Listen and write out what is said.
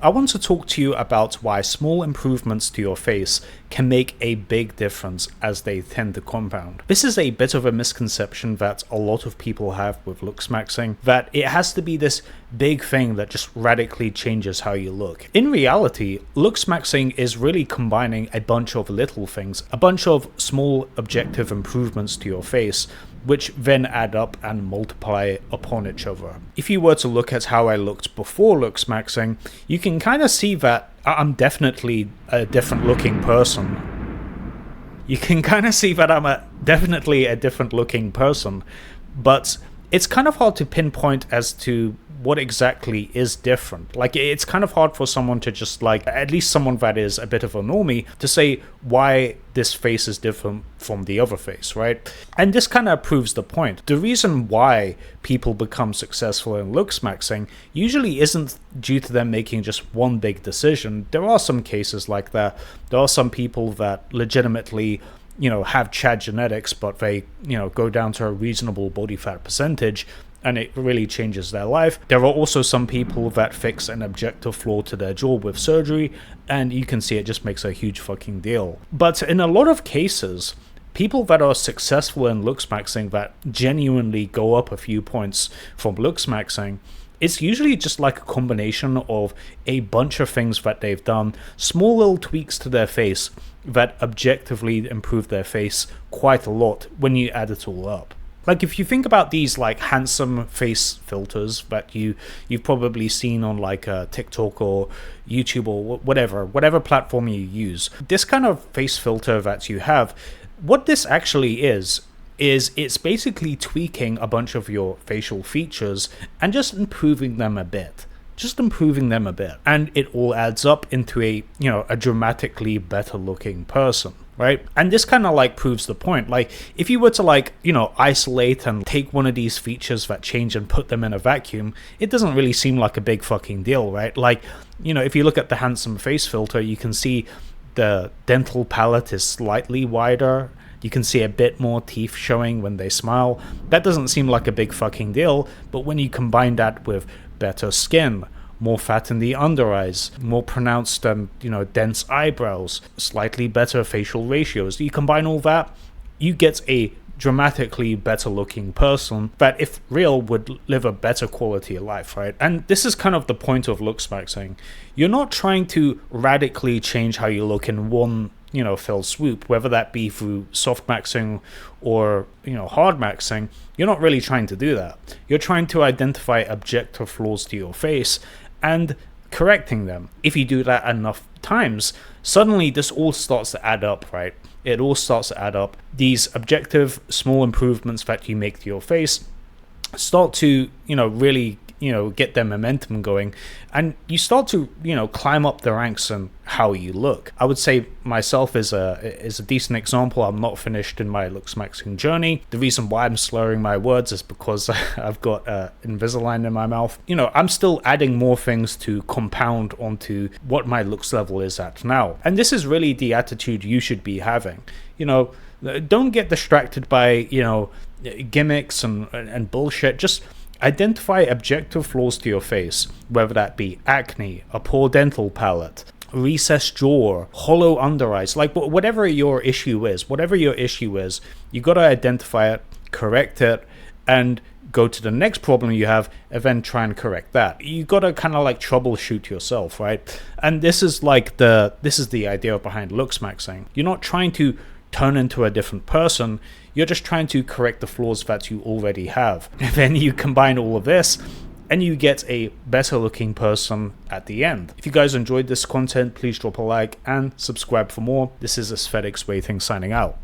I want to talk to you about why small improvements to your face can make a big difference as they tend to compound. This is a bit of a misconception that a lot of people have with looksmaxxing, that it has to be this big thing that just radically changes how you look. In reality, looksmaxxing is really combining a bunch of little things, a bunch of small objective improvements to your face, which then add up and multiply upon each other. If you were to look at how I looked before looksmaxxing, you can kind of see that I'm definitely a different looking person. You can kind of see that I'm definitely a different looking person, but it's kind of hard to pinpoint as to what exactly is different. Like, it's kind of hard for someone to just, like, at least someone that is a bit of a normie, to say why this face is different from the other face, right? And this kind of proves the point. The reason why people become successful in looksmaxxing usually isn't due to them making just one big decision. There are some cases like that. There are some people that legitimately, have Chad genetics, but they, go down to a reasonable body fat percentage, and it really changes their life. There are also some people that fix an objective flaw to their jaw with surgery, and you can see it just makes a huge fucking deal. But in a lot of cases, people that are successful in looksmaxxing, that genuinely go up a few points from looksmaxxing, it's usually just like a combination of a bunch of things that they've done, small little tweaks to their face that objectively improve their face quite a lot when you add it all up. Like, if you think about these like handsome face filters that you've probably seen on like TikTok or YouTube or whatever platform you use, this kind of face filter that you have, what this actually is it's basically tweaking a bunch of your facial features and just improving them a bit. And it all adds up into a dramatically better looking person, right? And this kind of like proves the point. Like, if you were to isolate and take one of these features that change and put them in a vacuum, it doesn't really seem like a big fucking deal, right? Like, if you look at the handsome face filter, you can see the dental palate is slightly wider. You can see a bit more teeth showing when they smile. That doesn't seem like a big fucking deal, but when you combine that with better skin, more fat in the under eyes, more pronounced dense eyebrows, slightly better facial ratios, you combine all that, you get a dramatically better looking person that, if real, would live a better quality of life, right? And this is kind of the point of looksmaxxing. You're not trying to radically change how you look in one fell swoop, whether that be through soft maxing or hard maxing. You're not really trying to do that. You're trying to identify objective flaws to your face and correcting them. If you do that enough times, suddenly this all starts to add up, right? It all starts to add up. These objective small improvements that you make to your face start to really get their momentum going, and you start to climb up the ranks in how you look. I would say myself is a decent example. I'm not finished in my looksmaxxing journey. The reason why I'm slurring my words is because I've got Invisalign in my mouth. I'm still adding more things to compound onto what my looks level is at now, and this is really the attitude you should be having. Don't get distracted by gimmicks and bullshit. Just identify objective flaws to your face, whether that be acne, a poor dental palate, recessed jaw, hollow under eyes, like whatever your issue is, you got to identify it, correct it, and go to the next problem you have, and then try and correct that. You got to kind of like troubleshoot yourself, right? And this is the idea behind looksmaxxing. You're not trying to turn into a different person. You're just trying to correct the flaws that you already have. And then you combine all of this and you get a better looking person at the end. If you guys enjoyed this content, please drop a like and subscribe for more. This is Aesthetics Waiting signing out.